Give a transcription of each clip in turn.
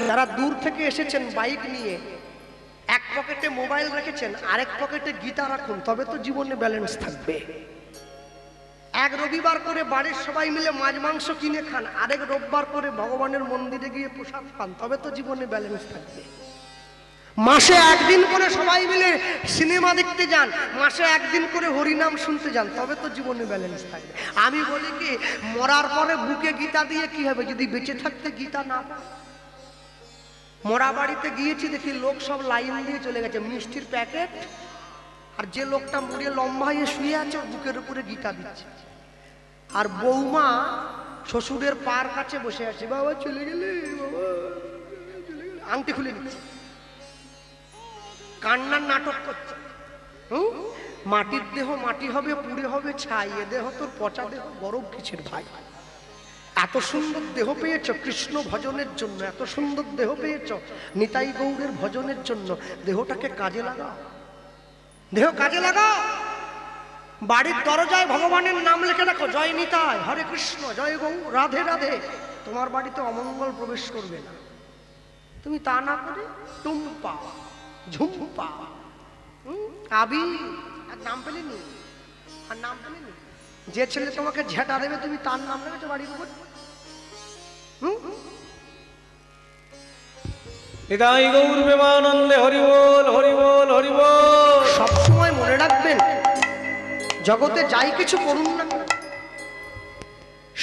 যারা দূর থেকে এসেছেন বাইক নিয়ে, এক পকেটে মোবাইল রেখেছেন, আরেক পকেটে গীতা রাখুন, তবে তো জীবনে ব্যালেন্স থাকবে। এক রবিবার করে বাড়ির সবাই মিলে মাছ মাংস কিনে খান, আরেক রোববার করে ভগবানের মন্দিরে গিয়ে প্রসাদ খান, তবে তো জীবনে ব্যালেন্স থাকবে। মাসে একদিন করে সবাই মিলে সিনেমা দেখতে যান, মাসে একদিন করে হরিনাম শুনতে যান, তবে তো জীবনে ব্যালেন্স থাকবে। আমি বলি কি, মরার পরে বুকে গীতা দিয়ে কি হবে যদি বেঁচে থাকতে গীতা না? মরা বাড়িতে গিয়েছি, দেখি লোক সব লাইন দিয়ে চলে গেছে, মিষ্টির প্যাকেট, আর যে লোকটা মরে লম্বা হয়ে শুয়ে আছে ওর বুকের উপরে গীতা দিচ্ছে, আর বৌমা শ্বশুরের পার কাছে বসে আছে, বাবা চলে গেলে, বাবা আংটি খুলে নিচ্ছে, কান্নার নাটক করছে। মাটির দেহ মাটি হবে, পুড়ে হবে ছাই, এ দেহ তোর পচা দেহ, গরম কিসের ভাই? এত সুন্দর দেহ পেয়েছ কৃষ্ণ ভজনের জন্য, এত সুন্দর দেহ পেয়েছ নিতাই গৌরের ভজনের জন্য, দেহটাকে কাজে লাগাও, দেহ কাজে লাগাও। বাড়ির দরজায় ভগবানের নাম লিখে রাখো, জয় নিতাই, হরে কৃষ্ণ, জয় গৌর, রাধে রাধে। তোমার বাড়িতে অমঙ্গল প্রবেশ করবে না। তুমি তা না করে টুম্পা, ঝুম্পা, আবি, আর নাম পেলেনি, আর নাম পেলেনি। যে ছেলে তোমাকে ঝেঁটা দেবে তুমি তার নাম রেখেছো বাড়ির উপর। নিতাই গৌর প্রেমানন্দে হরি বল, হরি বল, হরি বল। সবসময় মনে রাখবেন, জগতে যাই কিছু করুন না,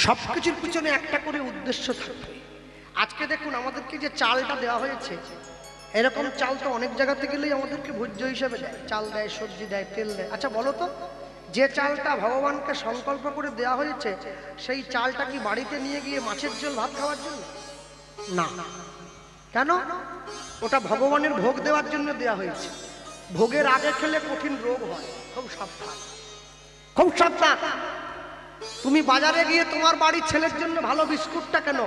সবকিছুর পিছনে একটা করে উদ্দেশ্য থাকবে। আজকে দেখুন আমাদেরকে যে চালটা দেওয়া হয়েছে, এরকম চাল তো অনেক জায়গাতে গেলেই আমাদেরকে ভোজ্য হিসাবে দেয়, চাল দেয়, সবজি দেয়, তেল দেয়। আচ্ছা বলো তো, যে চালটা ভগবানকে সংকল্প করে দেওয়া হয়েছে, সেই চালটা কি বাড়িতে নিয়ে গিয়ে মাছের ঝোল ভাত খাওয়ার জন্য? না। কেন? ওটা ভগবানের ভোগ দেওয়ার জন্য দেওয়া হয়েছে। ভোগের আগে খেলে কঠিন রোগ হয়, খুব সাবধান, খুব সাবধান। তুমি বাজারে গিয়ে তোমার বাড়ির ছেলের জন্য ভালো বিস্কুটটা কেন,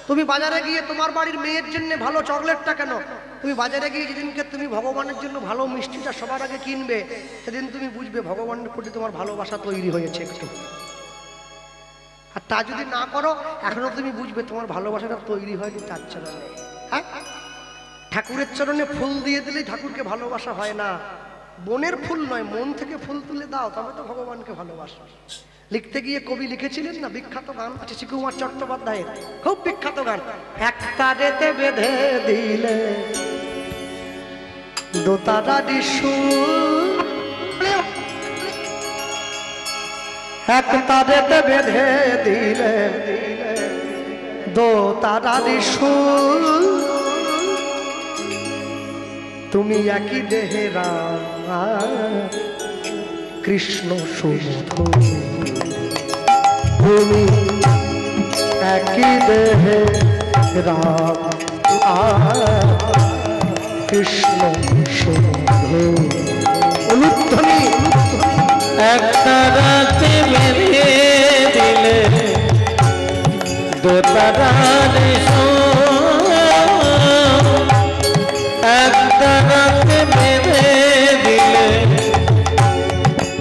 তুমি বাজারে গিয়ে তোমার বাড়ির মেয়ের জন্য ভালো চকলেটটা কেন, তুমি বাজারে গিয়ে যেদিনকে তুমি ভগবানের জন্য ভালো মিষ্টিটা সবার আগে কিনবে, সেদিন তুমি বুঝবে ভগবানের প্রতি তোমার ভালোবাসা তৈরি হয়েছে একটু। আর তা যদি না করো, এখনো তুমি বুঝবে তোমার ভালোবাসাটা তৈরি হয়নি তার চরণে। হ্যাঁ, ঠাকুরের চরণে ফুল দিয়ে দিলেই ঠাকুরকে ভালোবাসা হয় না। বনের ফুল নয়, মন থেকে ফুল তুলে দাও, তবে তো ভগবানকে ভালোবাসো। লিখতে গিয়ে কবি লিখেছিলেন না, বিখ্যাত গান আছে শ্রীকুমার চট্টোপাধ্যায়ের, খুব বিখ্যাত গান, এক তারেতে বেঁধে দিলে দোতারা সুর, এক তারেতে বেঁধে দিলে দোতারা সুর, তুমি একই দেহে রাম কৃষ্ণ সুমধুর, তুমি একই দেহে রাম কৃষ্ণ সুমধুর। অনুধ্বনি একটা রাতে বেঁধে দিলে দোতারার সুর, একটা রাতে বেঁধে দিলে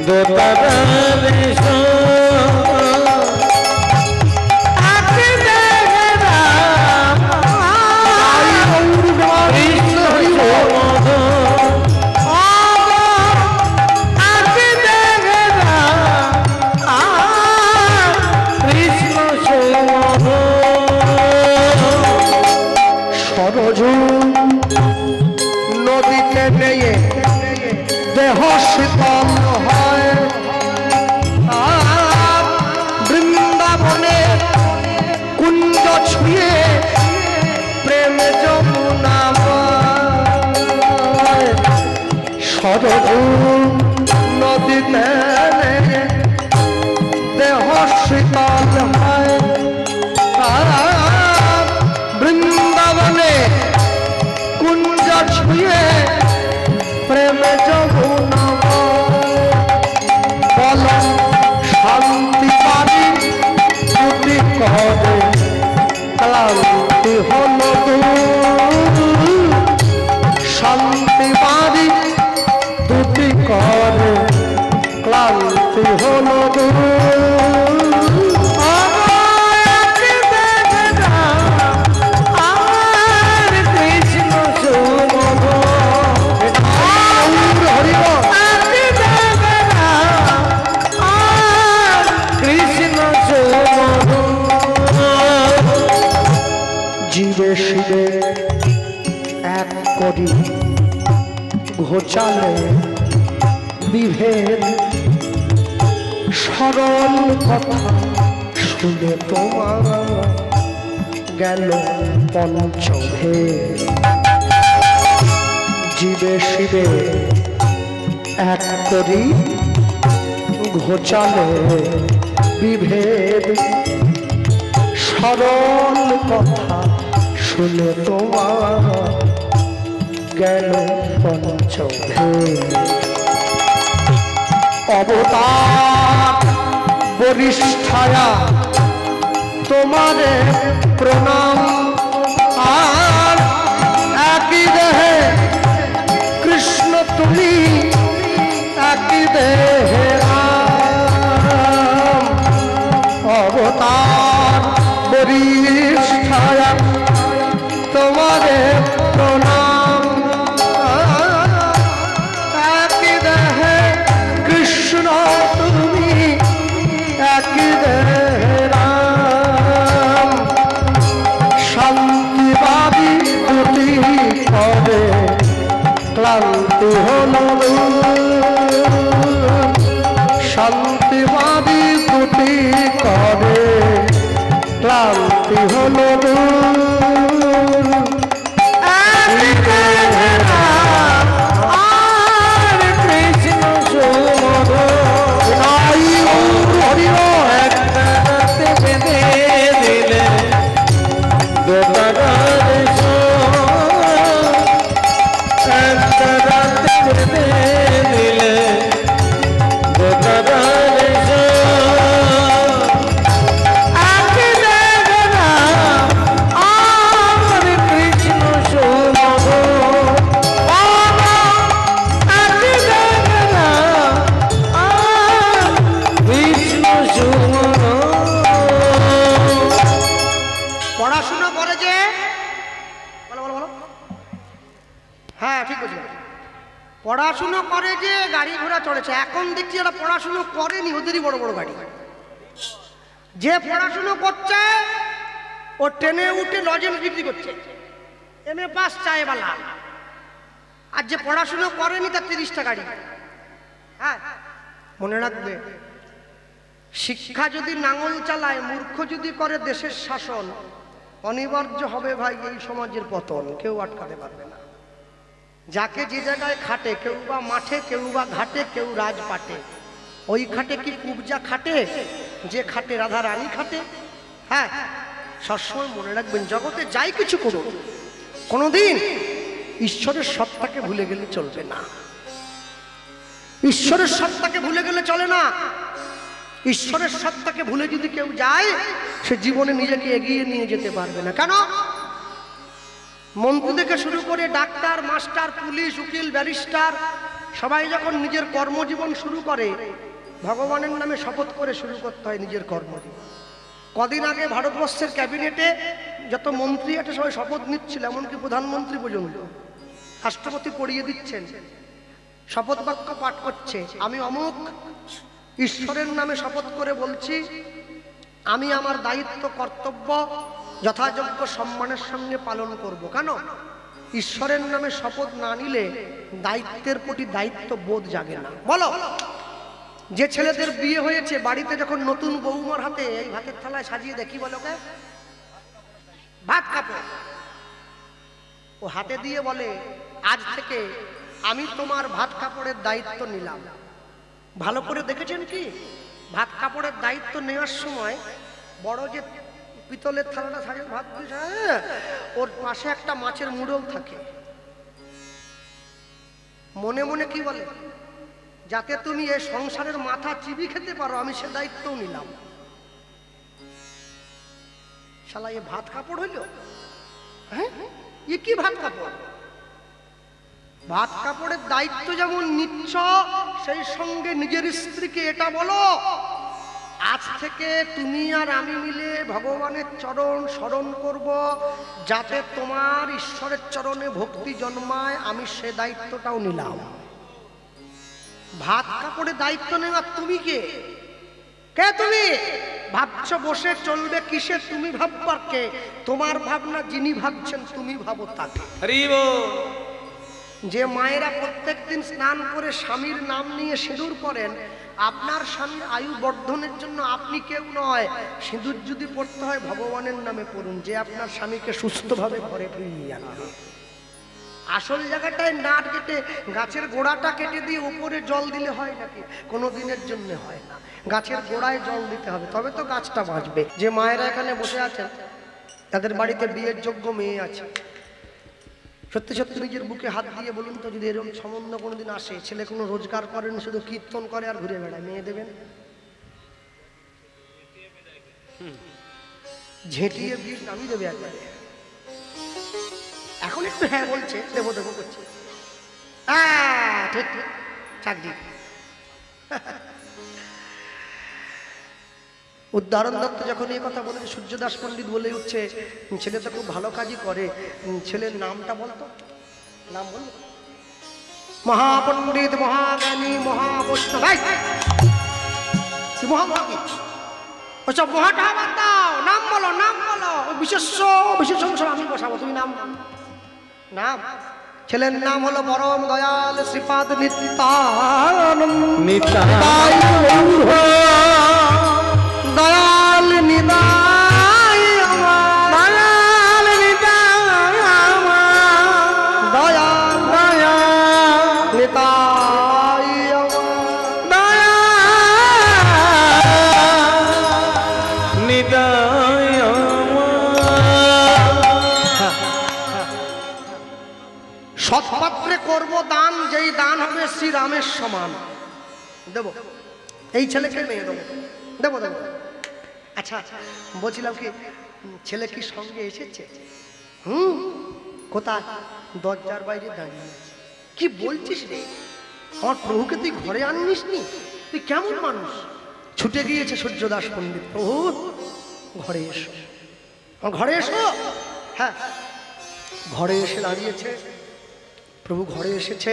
দোতারার সুর, নদীতে নেয়ে দেহ শীতল হয়, বৃন্দাবনে কুঞ্জ ছুঁয়ে প্রেম যমুনা সরজু নদীতে দেহ শীতল হয়, বৃন্দাবনে কুঞ্জ ছুঁয়ে প্রেম যমুনা বল শান্তি পারি দুটি করে ক্লান্তি হল শান্তি পারি দুটি করে ক্লান্তি হল ঘোচালে বিভেদ সরল কথা শুনে তোমার গেল পঞ্চভেদ জীবে শিবে এক করি ঘোচালে বিভেদ সরল কথা শুনে তোমার গেল পঞ্চভেদ অবতার বরিষ্ঠায়া তোমারে প্রণাম আর একই দেহে কৃষ্ণ তুমি একই দেহে রাম অবতার বরিষ্ঠায়া তোমারে প্রণাম একই দেহে কৃষ্ণ তুমি একই দেহে রাম শান্তিবাদী দুটি করে ক্লান্তি হল শান্তিবাদী দুটি করে ক্লান্তি হল পড়াশুনো করে যে গাড়ি ঘোড়া চড়েছে এখন দেখছি যারা পড়াশুনো করেনি ওদেরই বড় বড় গাড়ি যে পড়াশুনো করছে ও ট্রেনে উঠে লজেন্স বিক্রি করছে এমএ পাস চায়বালা আর যে পড়াশুনো করেনি তার 30টা গাড়ি হ্যাঁ মনে রাখবে শিক্ষা যদি নাঙল চালায় মূর্খ যদি করে দেশের শাসন অনিবার্য হবে ভাই এই সমাজের পতন কেউ আটকাতে পারবে না যাকে যে জায়গায় খাটে কেউ বা মাঠে কেউ বা ঘাটে কেউ রাজপাটে ওই খাটে কি কুবজা খাটে যে খাটে রাধা রানী খাটে হ্যাঁ সবসময় মনে রাখবেন জগতে যাই কিছু করুন কোনোদিন ঈশ্বরের সত্তাকে ভুলে গেলে চলবে না ঈশ্বরের সত্তাকে ভুলে গেলে চলে না ঈশ্বরের সত্তাকে ভুলে যদি কেউ যায় সে জীবনে নিজেকে এগিয়ে নিয়ে যেতে পারবে না কেন মন্ত্রী থেকে শুরু করে ডাক্তার মাস্টার পুলিশ উকিল ব্যারিস্টার সবাই যখন নিজের কর্মজীবন শুরু করে ভগবানের নামে শপথ করে শুরু করতে হয় নিজের কর্মজীবন কদিন আগে ভারতবর্ষের ক্যাবিনেটে যত মন্ত্রী আছে সবাই শপথ নিচ্ছিল এমনকি প্রধানমন্ত্রী পর্যন্ত রাষ্ট্রপতি পড়িয়ে দিচ্ছেন শপথ বাক্য পাঠ করছে আমি অমুক ঈশ্বরের নামে শপথ করে বলছি আমি আমার দায়িত্ব কর্তব্য যথাযোগ্য সম্মানের সঙ্গে পালন করব কেন ঈশ্বরের নামে শপথ না নিলে দায়িত্বের প্রতি দায়িত্ব বোধ জাগে না বলো যে ছেলেদের বিয়ে হয়েছে বাড়িতে যখন নতুন বৌমার হাতে এই ভাতের থালায় সাজিয়ে দেখি বলো কে ভাত কাপড় ও হাতে দিয়ে বলে আজ থেকে আমি তোমার ভাত কাপড়ের দায়িত্ব নিলাম ভালো করে দেখেছেন কি ভাত কাপড়ের দায়িত্ব নেওয়ার সময় বড় যে পিতলের থালাটা সাজিয়ে ভাত ওর পাশে একটা মাছের মুড়ল থাকে মনে মনে কি বলে যাতে তুমি এই সংসারের মাথা চিবি খেতে পারো আমি সে দায়িত্বও নিলাম শালা এ ভাত কাপড় হইল হ্যাঁ এ কি ভাত কাপড় ভাত কাপড়ের দায়িত্ব যেমন নিচ্ছ সেই সঙ্গে নিজের স্ত্রীকে এটা বলো আজ থেকে তুমি আর আমি মিলে ভগবানের চরণ স্মরণ করব যাতে তোমার ঈশ্বরের চরণে ভক্তি জন্মায় আমি সে দায়িত্বটাও নিলাম ভাত কাপড়ের দায়িত্ব নেওয়া তুমি কে কে তুমি ভাবছো বসে চলবে কিসে তুমি ভাববার কে তোমার ভাবনা যিনি ভাবছেন তুমি ভাবো তাকে যে মায়েরা প্রত্যেকদিন স্নান করে স্বামীর নাম নিয়ে সিঁদুর পরেন, আপনার স্বামীর আয়ু বর্ধনের জন্য আপনি কেউ নয়, সিঁদুর যদি পড়তে হয় ভগবানের নামে পড়ুন, যে আপনার স্বামীকে সুস্থভাবে ঘরে ফিরিয়ে আনবে। আসল জায়গাটায় নাট কেটে গাছের গোড়াটা কেটে দিয়ে উপরে জল দিলে হয় নাকি? কোনো দিনের জন্য হয় না, গাছের গোড়ায় জল দিতে হবে, তবে তো গাছটা বাঁচবে। যে মায়েরা এখানে বসে আছেন তাদের বাড়িতে বিয়ের যোগ্য মেয়ে আছে, সত্যি সত্যি নিজের বুকে হাত দিয়ে বলুন তো, যদি এরকম সম্বন্ধ কোনোদিন আসে, ছেলে কোনো রোজগার করেন, শুধু কীর্তন করে আর ঘুরে বেড়ায়, মেয়ে দেবেন? ঝেঁটিয়ে বিষ নামিয়ে দেবে একবারে। এখন একটু হ্যাঁ বলছে, দেবো দেবো করছে, ঠিক ঠিক চাকরি। উদাহরণ দত্ত যখন এই কথা বলে, সূর্যদাস পণ্ডিত বলে উঠছে, ছেলে তো খুব ভালো কাজই করে, ছেলের নামটা বলতো, নাম বল। মহাপণ্ডিত, মহাজ্ঞানী, মহাবৈষ্ণব, মহাভাগী, ওসব মহাটা বাদ দাও, নাম বলো, নাম বলো। বিশেষ বিশেষ অংশ আমি বসাবো, তুমি নাম নাম। ছেলের নাম হলো পরম দয়াল শ্রীপাদ নিত্যানন্দ। দয়াল নিতাই আমার, দয়াল নিতাই আমার, দয়াল দয়াল নিতাই আমার, দয়াল নিতাই সৎপাত্রে করব দান, যেই দান হবে শ্রীরামের সমান। দেবো এই ছেলেকে, মেয়ে দেবো, দেবো দেবো। আচ্ছা বলছিলাম কি, ছেলে কি সঙ্গে এসেছে? কোথায়? দরজার বাইরে দাঁড়িয়ে। কি বলছিস রে? আমার প্রভুকে তুই ঘরে আনিস নি? তুই কেমন মানুষ? ছুটে গিয়েছে সূর্যদাস পণ্ডিত, প্রভু ঘরে এসো, ঘরে এসো। হ্যাঁ, ঘরে এসে দাঁড়িয়েছে প্রভু, ঘরে এসেছে,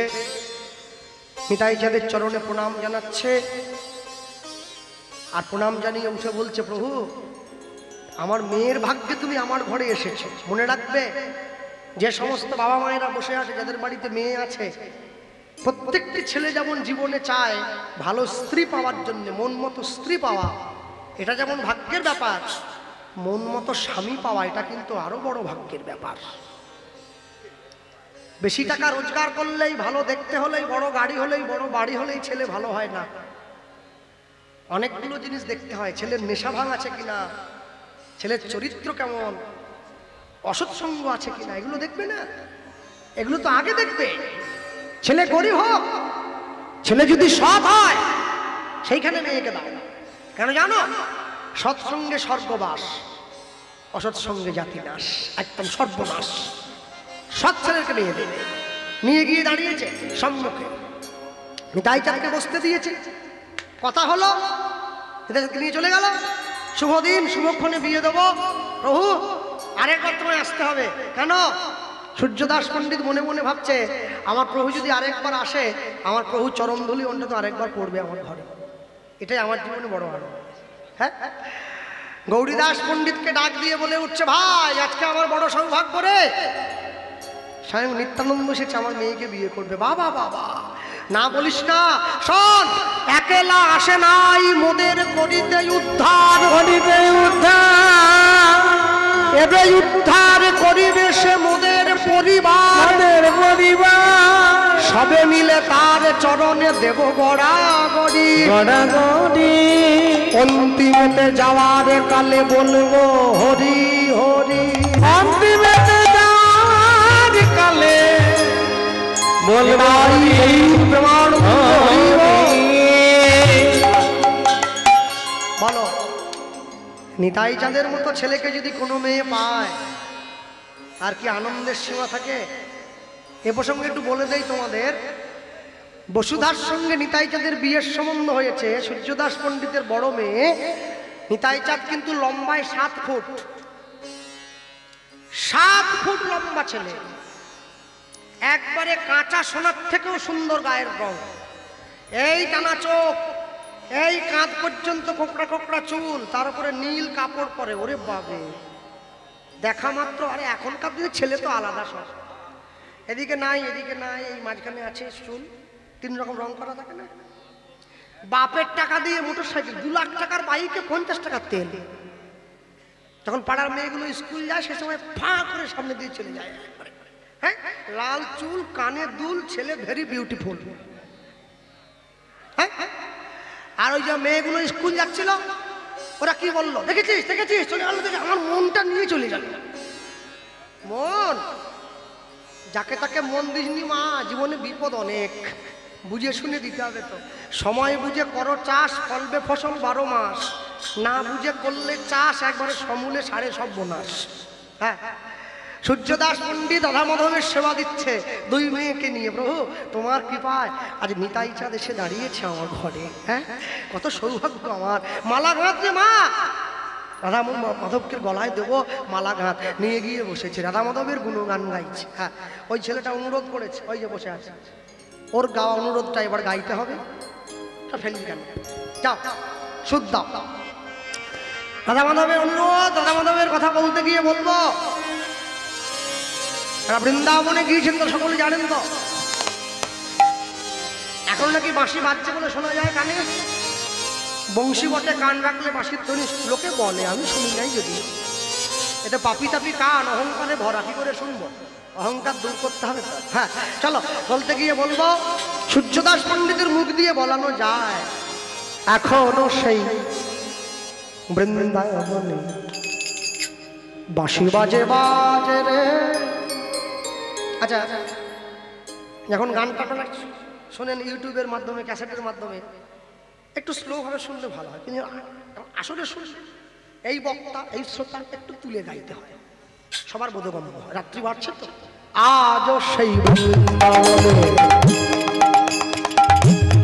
নিতাই চাঁদের চরণে প্রণাম জানাচ্ছে, আর প্রণাম জানিয়ে উঠে বলছে, প্রভু আমার মেয়ের ভাগ্যে তুমি আমার ঘরে এসেছো। মনে রাখবে, যে সমস্ত বাবা মায়েরা বসে আছে, যাদের বাড়িতে মেয়ে আছে, প্রত্যেকটি ছেলে যেমন জীবনে চায় ভালো স্ত্রী পাওয়ার জন্য, মন মতো স্ত্রী পাওয়া, এটা যেমন ভাগ্যের ব্যাপার, মন মতো স্বামী পাওয়া এটা কিন্তু আরো বড় ভাগ্যের ব্যাপার। বেশি টাকা রোজগার করলেই, ভালো দেখতে হলেই, বড় গাড়ি হলেই, বড় বাড়ি হলেই ছেলে ভালো হয় না। অনেকগুলো জিনিস দেখতে হয়, ছেলের নেশা ভাঙ আছে কিনা, ছেলের চরিত্র কেমন, অসৎসঙ্গ আছে কিনা, এগুলো দেখবে না? এগুলো তো আগে দেখবে। ছেলে গরিব হোক, ছেলে যদি সৎ হয়, সেইখানে মেয়েকে দাও। কেন জানো? সৎসঙ্গে স্বর্গবাস, অসৎসঙ্গে জাতিনাশ, একদম সর্বনাশ। সৎ ছেলেকে নিয়ে দেবে। নিয়ে গিয়ে দাঁড়িয়েছে সম্মুখে, নিতাই চাঁদকে বসতে দিয়েছে, কথা হলো, নিয়ে চলে গেল। শুভ দিন, শুভক্ষণে বিয়ে দেবো। প্রভু আরেকবার তোমায় আসতে হবে। কেন? সূর্যদাস পণ্ডিত মনে মনে ভাবছে, আমার প্রভু যদি আরেকবার আসে, আমার প্রভু চরণধুলি অন্তত আরেকবার পড়বে আমার ঘরে, এটাই আমার জীবনে বড় আনন্দ। হ্যাঁ, গৌরীদাস পণ্ডিতকে ডাক দিয়ে বলে উঠছে, ভাই আজকে আমার বড় সৌভাগ্য রে, স্বয়ং নিত্যানন্দ এসেছে, আমার মেয়েকে বিয়ে করবে। বাবা বাবা, না বলিস না, শোন, একেলা আসে নাই মোদের করিতে উদ্ধার, করিতে উদ্ধার, এবে উদ্ধার করিবে সে মোদের পরিবার, পরিবার সবে মিলে তার চরণে দেব গড়াগড়ি, গড়াগড়ি। অন্তিমেতে যাওয়ার কালে বলবো হরি হরি, অন্তিমেতে যাওয়ার কালে বলবো বলো। নিতাই চাঁদের মতো ছেলেকে যদি কোনো মেয়ে পায়, আর কি আনন্দের সীমা থাকে? এ প্রসঙ্গে একটু বলে দেই তোমাদের, বসুধার সঙ্গে নিতাই চাঁদের বিয়ের সম্বন্ধ হয়েছে। সূর্যদাস পণ্ডিতের বড় মেয়ে নিতাই চাঁদ কিন্তু লম্বায় 7 ফুট, 7 ফুট লম্বা ছেলে, একবারে কাঁচা সোনার থেকেও সুন্দর গায়ের রং, এই টানা চোখ, এই কাঁধ পর্যন্ত কোকড়া কোকড়া চুল, তার উপরে নীল কাপড় পরে। ওরে বাবে, দেখা মাত্র, আরে এখনকার দিনে ছেলে তো আলাদা সব, এদিকে নাই, এদিকে নাই, এই মাঝখানে আছে চুল, 3 রকম রং করা থাকে না। বাপের টাকা দিয়ে মোটরসাইকেল, 2 লাখ টাকার বাইকে 50 টাকার তেল। যখন পাড়ার মেয়েগুলো স্কুল যায় সে সময় ফা করে সামনে দিয়ে চলে যায়। হ্যাঁ, লাল চুল, কানে দুল, ছেলে ভেরি বিউটিফুল। হ্যাঁ, আর ওই যে মেয়েগুলো স্কুল যাচ্ছিল ওরা কি বললো, দেখেছিস দেখেছিস, চলে গেল, দেখে আমার মনটা নিয়ে চলে গেল। মন, যাকে তাকে মন দিসনি মা, জীবনে বিপদ অনেক, বুঝে শুনে দিতে হবে। তো সময় বুঝে করো চাষ, ফলবে ফসল 12 মাস। না বুঝে করলে চাষ একবারে সমূলে সাড়ে সব বোনাস। হ্যাঁ, সূর্যদাস পণ্ডিত রাধা মাধবের সেবা দিচ্ছে 2 মেয়েকে নিয়ে। প্রভু তোমার কৃপায় আজ নিতাই চাঁদ এসে দাঁড়িয়েছে আমার ঘরে। হ্যাঁ, কত সৌভাগ্য আমার। মালা গাঁথবে মা, রাধা মাধবকে গলায় দেবো মালা গাঁথ। নিয়ে গিয়ে বসেছে, রাধা মাধবের গুণগান গাইছে। হ্যাঁ, ওই ছেলেটা অনুরোধ করেছে, ওই যে বসে আছে, ওর গাওয়া অনুরোধটা এবার গাইতে হবে। ফেলবি কেন, যাও সুদ দাও। রাধা মাধবের অনুরোধ, রাধা মাধবের কথা বলতে গিয়ে বলবো, বৃন্দাবনে গিয়েছেন তো সকলে জানেন তো। এখন নাকি বাঁশি বাজছে বলে শোনা যায় কানে। বংশী বটে কান রাখলে বাঁশির ধ্বনি লোকে বলে, আমি শুনি নাই যদি। এটা পাপি তাপি কান, অহংকারে ভরা, কি করে শুনবো? অহংকার দূর করতে হবে। হ্যাঁ চলো, বলতে গিয়ে বলবো, সূর্যদাস পণ্ডিতের মুখ দিয়ে বলানো যায়, এখনো সেই বৃন্দাবনে বাঁশি বাজে বাজে রে। আচ্ছা, এখন গানটা শোনেন ইউটিউবের মাধ্যমে, ক্যাসেটের মাধ্যমে, একটু স্লো ভাবে শুনলে ভালো হয়। কিন্তু আসলে শুনলে এই বক্তা, এই শ্রোতা একটু তুলে গাইতে হয়, সবার বোধগম্য হয়। রাত্রি বাড়ছে তো, আজও সেই বৃন্দাবনে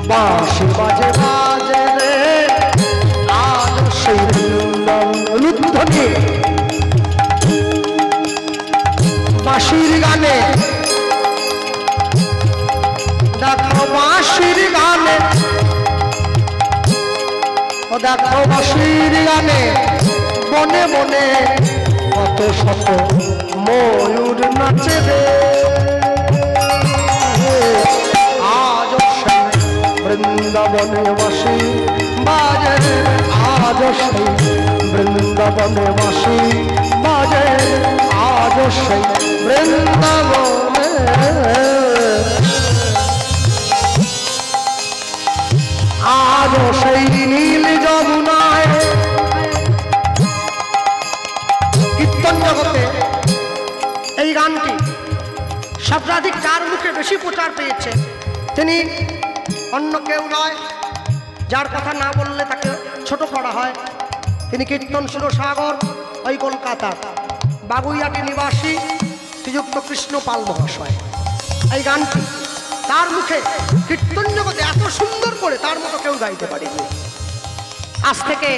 বাঁশি বাজে বাজে রে, আজও সেই বৃন্দাবনে বাঁশির গানে, দেখো বাঁশির গানে, ও দেখো বাঁশির গানে, বনে বনে কত শত ময়ূর নাচে রে। আজ সেই বৃন্দাবনে বাঁশি বাজে, আজ সেই বৃন্দাবনে বাঁশি বাজে, আজ সেই বৃন্দাবনে, আজ সেই নীল যমুনায়। কীর্তন জগতে এই গানটি সর্বাধিক যার মুখে বেশি প্রচার পেয়েছে তিনি অন্য কেউ নয়, যার কথা না বললে তাকে ছোট করা হয়। তিনি কীর্তন সুরসাগর, ওই কলকাতা বাগুইয়াটি নিবাসী শ্রীযুক্ত কৃষ্ণ পাল মহাশয়। এই গানটি তার মুখে কীর্তন জগতে এত সুন্দর করে তার মতো কেউ গাইতে পারেনি। আজ থেকে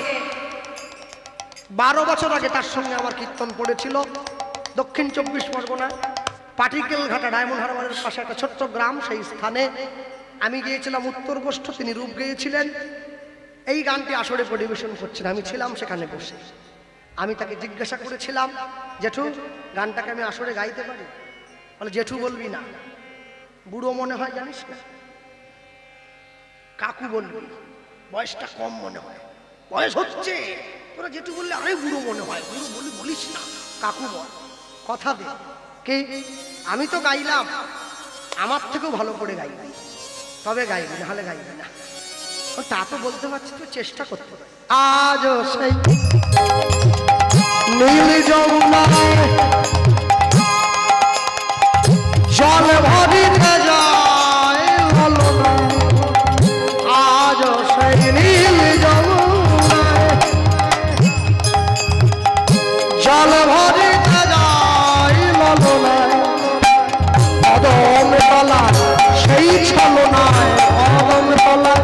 12 বছর আগে তার সঙ্গে আমার কীর্তন পড়েছিল দক্ষিণ 24 পরগনা পাটিকেল ঘাটা ডায়মন্ড হারবারের পাশে একটা ছোট্ট গ্রাম। সেই স্থানে আমি গিয়েছিলাম উত্তর গোষ্ঠ, তিনি রূপ গেয়েছিলেন। এই গানটি আসরে পরিবেশন করছেন, আমি ছিলাম সেখানে বসে। আমি তাকে জিজ্ঞাসা করেছিলাম, জেঠু গানটাকে আমি আসরে গাইতে পারি? বলে, জেঠু বলবি না, বুড়ো মনে হয় জানিস না, কাকু বলবি, বয়সটা কম মনে হয়। বয়স হচ্ছে, তোরা জেঠু বললে আরে বুড়ো মনে হয়, বুড়ো বলিস না, কাকু বল, কথা দে। কে? আমি তো গাইলাম, আমার থেকেও ভালো করে গাইবি, তবে গাইবি, নাহলে গাইবি না। তা তো বলতে পারছি, তো চেষ্টা করতে পারি। আজও সেই নীল যমুনায় জল ভরিতে যায় হলো না, আজও সেই নীল যমুনায় জল ভরিতে যায় হলো না, অদম তলা সেই ছলনায়, অদম তলা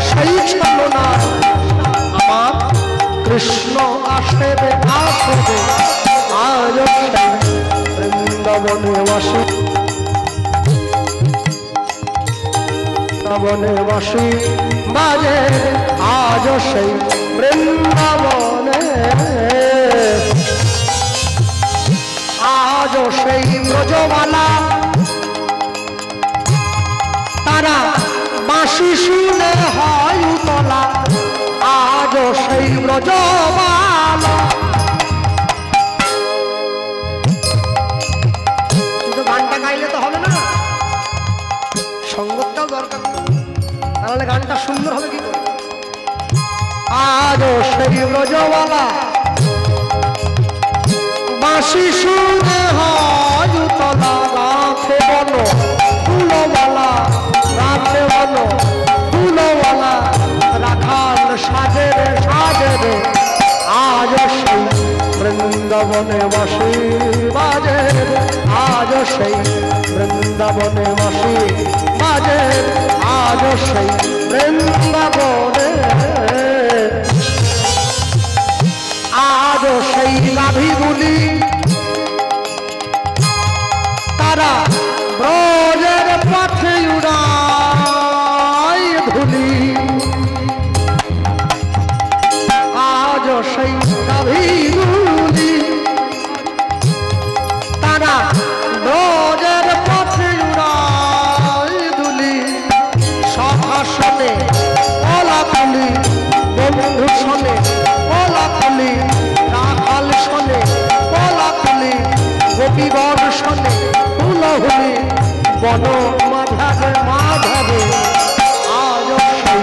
সেই ছলনায় আমার কৃষ্ণ আসবে আসবে, আজ সেই বৃন্দাবনে বাসি, বৃন্দাবনে বাসি বাজে, আজ সেই বৃন্দাবনে, আজ সেই ব্রজমালা তারা বাঁশি শুনে হয় উতলা আজও সেই ব্রজবালা। কিন্তু গানটা গাইলে তো হবে না, সঙ্গতটাও দরকার, তাহলে গানটা সুন্দর হবে কি করে? আজও সেই ব্রজবালা বাঁশি শুনে হয় উতলা রাখে বলো ফুলওয়ালা, রাখে বলো ফুলওয়ালা, রাখাল সাজে রে সাজে রে আজ সেই বৃন্দাবনে বাঁশি বাজে, আজ সেই বৃন্দাবনে বাঁশি বাজে, আজ সেই বৃন্দাবনে, আজ সেই গাভীগুলি তারা ব্রজের পথে উড়ায় ধুলি, আজ সেই গাভীগুলি তারা ব্রজের পথে উড়ায় ধুলি, সখা শোনে কলা তুলি, বন্ধু শোনে কলা তুলি, রাখাল শোনে কলা তুলি, গোপীগণ শোনে হুলহুলি, বন মাধবে মাধবে আজ সেই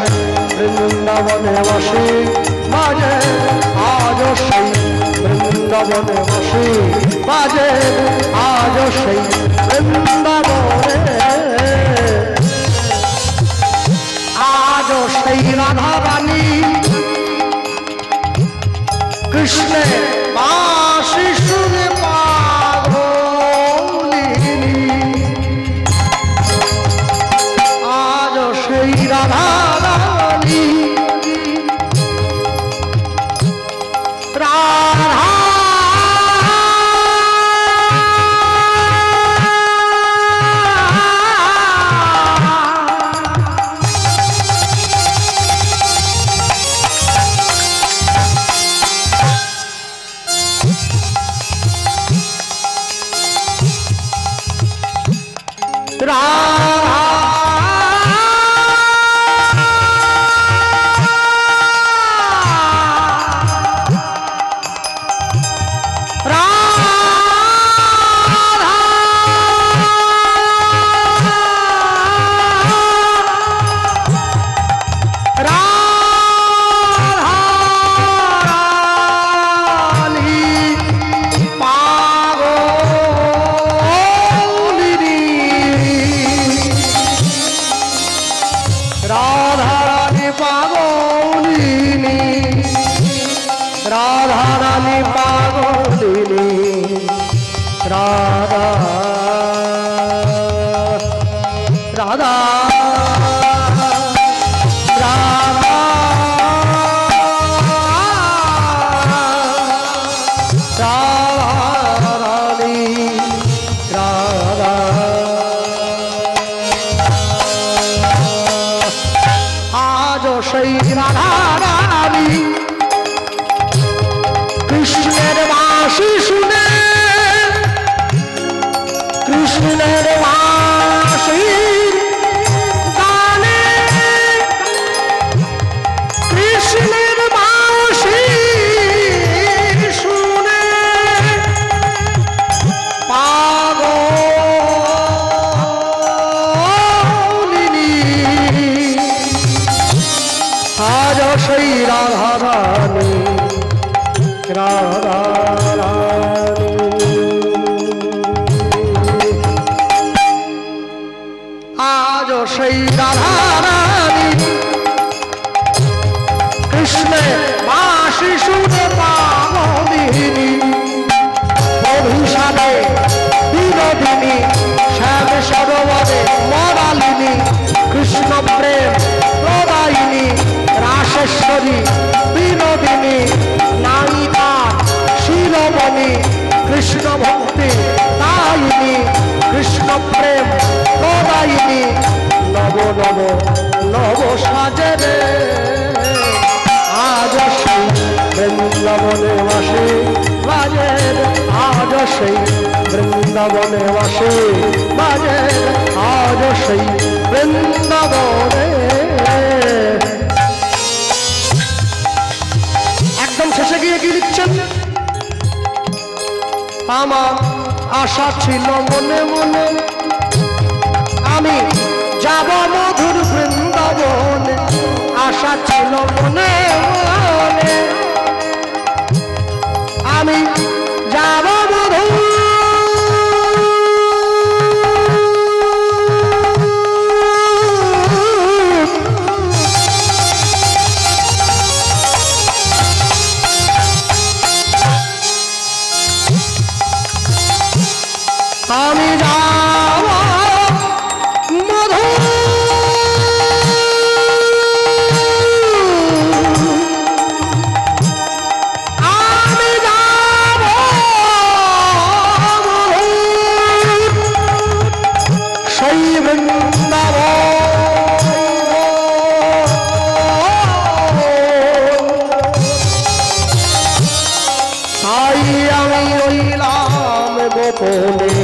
বৃন্দাবনে বাঁশি বাজে, আজ সেই বৃন্দাবনে বাঁশি বাজে, আজ সেই বৃন্দাবনে, আজ সেই রাধা রানী কৃষ্ণের বাঁশি শুনে পাগলিনী, আজ সেই রাধা রানী রাধা কৃষ্ণের বাঁশি শুনে, কৃষ্ণের বাঁশি গানে, কৃষ্ণের বাঁশি শুনে পাগলিনী, আজ সেই রাধা রানী, রাধা রানী, আজ সেই রাধা রানী কৃষ্ণের বাঁশি শুনে পাগলিনী, অভিশালে বিনোদিনী শ্যাম সরোবরে মরালিনী, কৃষ্ণ প্রেম প্রদায়িনী রাসেশ্বরী বিনোদিনী, নায়িকা শিরোমণি কৃষ্ণ ভক্তি দায়িনী, কৃষ্ণ প্রেম প্রদায়িনী, নব নব নব সাজে রে আজ সেই বৃন্দাবনে বাঁশি বাজে, আজ সেই বৃন্দাবনে বাঁশি বাজে, আজ সেই বৃন্দাবনে। একদম শেষে গিয়ে কি লিখছেন? আমার আশা ছিল মনে মনে আমি যাব মধুর বৃন্দাবনে, আশা ছিল মনে মনে আমি যাব মধুর আমি যাব মধুর আমি যাব মধুর সেই বৃন্দাবন। তাই আমি রইলাম গোপনে,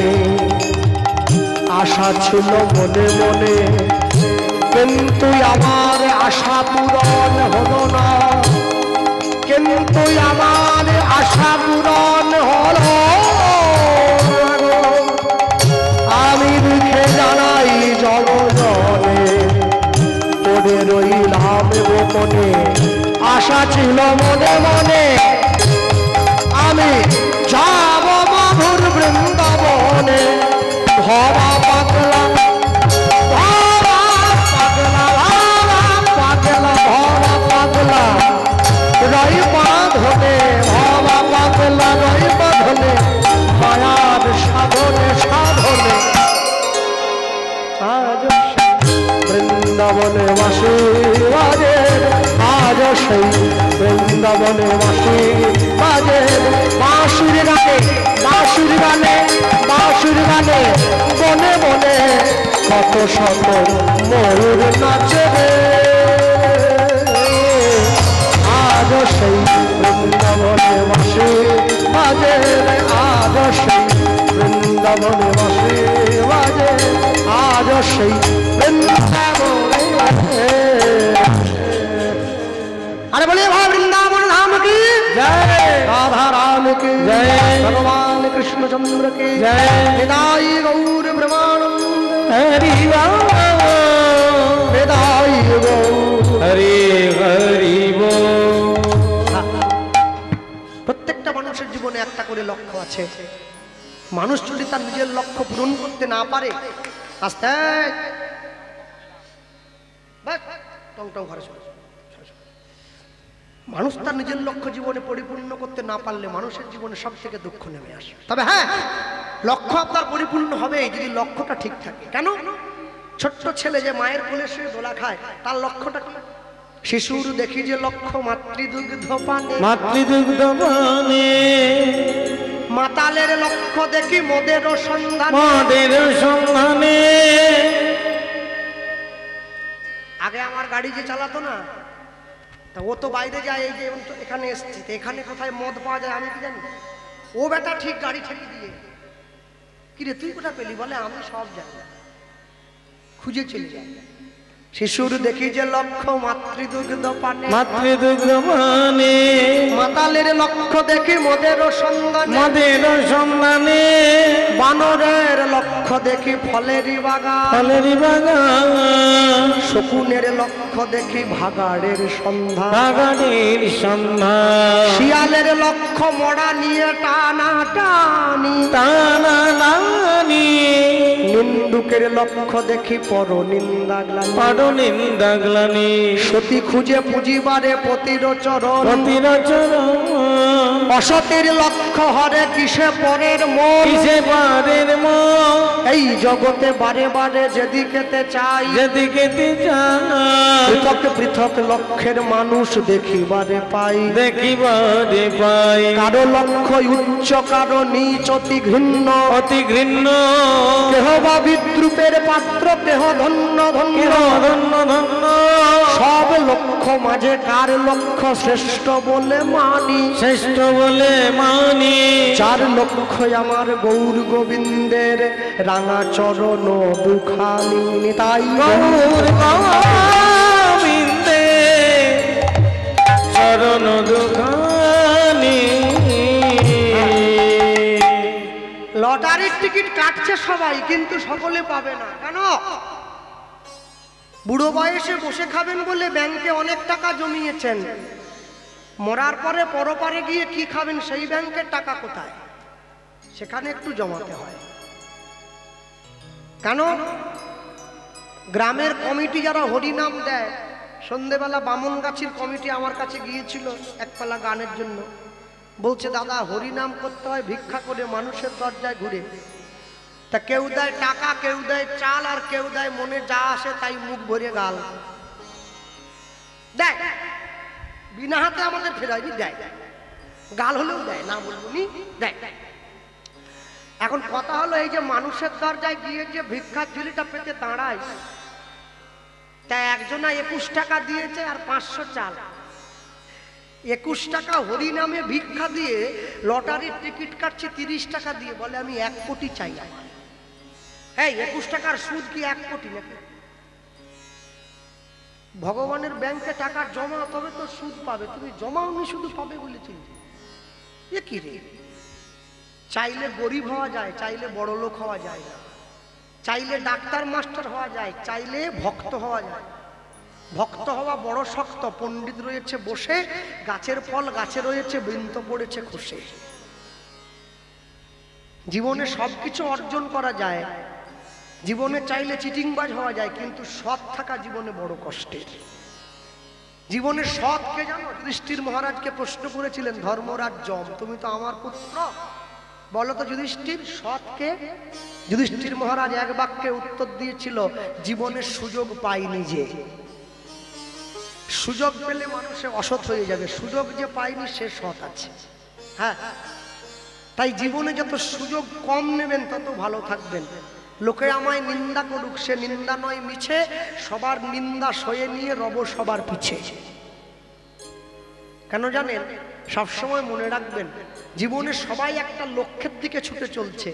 আশা ছিল মনে মনে কিন্তু আমার আশা পূরণ হলো না, কিন্তু আমার আশা পূরণ হলো না। আমি দুঃখে জানাই জনজনে পড়ে রইলাম গোপনে, আশা ছিল মনে মনে আমি যাব মধুর বৃন্দাবনে। ভবা পাগলা ভবা পাগলা ভবা পাগলা ভবা পাগলা রই বাঁধনে, ভবা পাগলা রই বাঁধনে মায়ার সাধনে সাধনে। আজ বৃন্দাবনে বাসি বাজে, আজ সেই বৃন্দাবনে বাসি বাজে। বাঁশুর গানে বাঁশুর গানে বাঁশুর গানে বনে বনে কত শত ময়ূর নাচে রে। আজ সেই বৃন্দাবনে বাসি বাজে, আজ সেই বৃন্দাবনে বাসি বাজে, আজ সেই বৃন্দাবনে। अरे बोलिए भाई वृंदावन धाम की जय, राधा राम की जय, भगवान कृष्ण चंद्र की जय, निताई गौर ब्रह्मानंद हरि निताई गौर हरि हरि बोल। প্রত্যেকটা মানুষের জীবনে একটা করে লক্ষ্য আছে। মানুষ যদি তার নিজের লক্ষ্য পূরণ করতে না পারে, আস্তে বাস টং টং ঘরে চলে, মানুষ তার নিজের লক্ষ্য জীবনে পরিপূর্ণ করতে না পারলে মানুষের জীবনে সব থেকে দুঃখ নেমে আসে। তবে হ্যাঁ, লক্ষ্য আপনার পরিপূর্ণ হবে যদি লক্ষ্যটা ঠিক থাকে। কেন? ছোট্ট ছেলে যে মায়ের কোলে শুয়ে দোলা খায়, তার লক্ষ্যটা কি? শিশুর দেখি যে লক্ষ্য মাতৃদুগ্ধ পানে, মাতৃদুগ্ধ পানে। মাতালের লক্ষ্য দেখি মদের সন্ধানে, মদের সন্ধানে। আগে আমার গাড়ি যে চালাতো না, তা ও তো বাইরে যায়, এই যে এখানে এসছে, এখানে কোথায় মদ পাওয়া যায় আমি কি জানি। ও বেটা ঠিক গাড়ি ঠেকে দিয়ে, কিরে তুই কোথা পেলি? বলে আমি সব জানি, খুঁজে চলে যায়। শিশুর দেখি যে লক্ষ্য মাতৃদুগ্ধ পানে, মাতৃদুগ্ধ পানে। মাতালের লক্ষ্য দেখি মদের সন্ধানে, মদের সন্ধানে। বানরের লক্ষ্য দেখি ফলেরই বাগান, ফলেরই বাগান। শকুনের লক্ষ্য দেখি ভাগাড়ের সন্ধান, ভাগাড়ের সন্ধান। শিয়ালের লক্ষ্য মরা নিয়ে টানা টানি, টানা টানি। নিন্দুকের লক্ষ্য দেখি পর নিন্দা গ্লানি, পর নিন্দা গ্লানি। সতী খুঁজে পুঁজিবারে পতির চরণ, পতির চরণ। অসতের লক্ষ্য হরে কিসে পরের মন, কিসে পরের মন। এই জগতে বারে বারে যেদিকেতে চাই, যেদিকেতে চাই। পৃথক পৃথক লক্ষ্যের মানুষ দেখিবারে পাই, দেখিবারে পাই। কারো লক্ষ্য উচ্চ, কারো নীচ, অতি ঘৃণ্য, অতি ঘৃণ্য। কেহ বা বিদ্রুপের পাত্র, কেহ ধন্য ধন্য, ধন্য ধন্য সব লক্ষ্য মাঝে কার লক্ষ্য শ্রেষ্ঠ বলে মানি, শ্রেষ্ঠ বলে মানি। চার লক্ষ্য আমার গৌর গোবিন্দের রাঙা চরণ দুখানি, তাই গৌর গোবিন্দে চরণ দুখানি। লটারির টিকিট কাটছে সবাই, কিন্তু সকলে পাবে না। কেন? বুড়ো বয়সে বসে খাবেন বলে ব্যাংকে অনেক টাকা জমিয়েছেন, মরার পরে পরপারে গিয়ে কি খাবেন সেই ব্যাংকের টাকা কোথায়? সেখানে একটু জমাতে হয়। কেন? গ্রামের কমিটি যারা হরিনাম দেয়, সন্ধেবেলা বামনগাছির কমিটি আমার কাছে গিয়েছিল এক পালা গানের জন্য। বলছে দাদা হরিনাম করতে হয় ভিক্ষা করে মানুষের দরজায় ঘুরে, তা কেউ দেয় টাকা, কেউ দেয় চাল, আর কেউ দেয় মনে যা আসে তাই মুখ ভরে গাল দেয়। বিনা হাতে আমাদের ফেরাইনি, দেয়, গাল হলেও দেয়, না বলবো নি, দেয়। এখন কথা হলো এই যে মানুষের দরজায় গিয়ে যে ভিক্ষার ঝুলিটা পেতে দাঁড়ায়, তা একজনা 21 টাকা দিয়েছে আর 500 চাল। 21 টাকা হরিনামে ভিক্ষা দিয়ে লটারির টিকিট কাটছে 30 টাকা দিয়ে, বলে আমি 1 কোটি চাই। এই 21 টাকার সুদ কি 1 কোটি নাকি? ভগবানের ব্যাংকে টাকা জমা, তবে তো সুদ পাবে। তুমি জমাওনি, শুধু পাবে বলে চিন্তা। এ কি রে? চাইলে গরিব হওয়া যায়, চাইলে বড় লোক হওয়া যায় না। চাইলে ডাক্তার মাস্টার হওয়া যায়, চাইলে ভক্ত হওয়া যায়। ভক্ত হওয়া বড় শক্ত। পণ্ডিত রয়েছে বসে, গাছের ফল গাছে রয়েছে, বৃন্ত পড়েছে খসে। জীবনে সবকিছু অর্জন করা যায়, জীবনে চাইলে চিটিংবাজ হওয়া যায়, কিন্তু সৎ থাকা জীবনে বড় কষ্টের। জীবনে সৎ কে জানো? যুধিষ্ঠির মহারাজকে প্রশ্ন করেছিলেন ধর্মরাজ যম, তুমি তো আমার পুত্র, বলো তো যুধিষ্ঠির সৎ কে? যুধিষ্ঠির মহারাজ এক বাক্যে উত্তর দিয়েছিল, জীবনের সুযোগ পাইনি যে। সুযোগ পেলে মানুষে অসৎ হয়ে যাবে, সুযোগ যে পাইনি সে সৎ আছে। হ্যাঁ, তাই জীবনে যত সুযোগ কম নেবেন তত ভালো থাকবেন। লোকে আমায় নিন্দা করুক, সে নিন্দা নয় মিছে, সবার নিন্দা সয়ে নিয়ে রব সবার পিছে। কেন জানেন? সবসময় মনে রাখবেন, জীবনে সবাই একটা লক্ষ্যের দিকে ছুটে চলছে,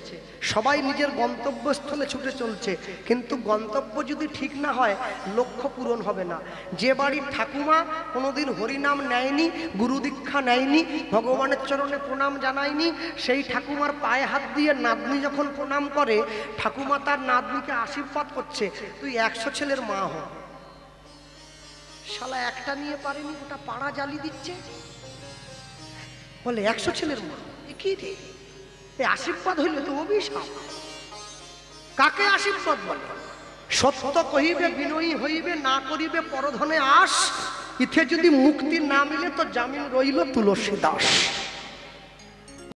সবাই নিজের গন্তব্যস্থলে ছুটে চলছে, কিন্তু গন্তব্য যদি ঠিক না হয় লক্ষ্য পূরণ হবে না। যে বাড়ির ঠাকুমা কোনোদিন হরিনাম নেয়নি, গুরু দীক্ষা নেয়নি, ভগবানের চরণে প্রণাম জানায়নি, সেই ঠাকুমার পায়ে হাত দিয়ে নাতনি যখন প্রণাম করে, ঠাকুমা তার নাতনিকে আশীর্বাদ করছে, তুই 100 ছেলের মা হ। শালা একটা নিয়ে পারেনি, ওটা পাড়া জ্বালি দিচ্ছে, বলে 100 ছেলের মা। কি রে? এই আশীর্বাদ হইলে তো অভিশাপ। কাকে আশীর্বাদ বলে? সত্য কহিবে বিনয়ী হইবে, না করিবে পরধনে আশ, ইথে যদি মুক্তি না মিলে তো জামিন রইল তুলসী দাস।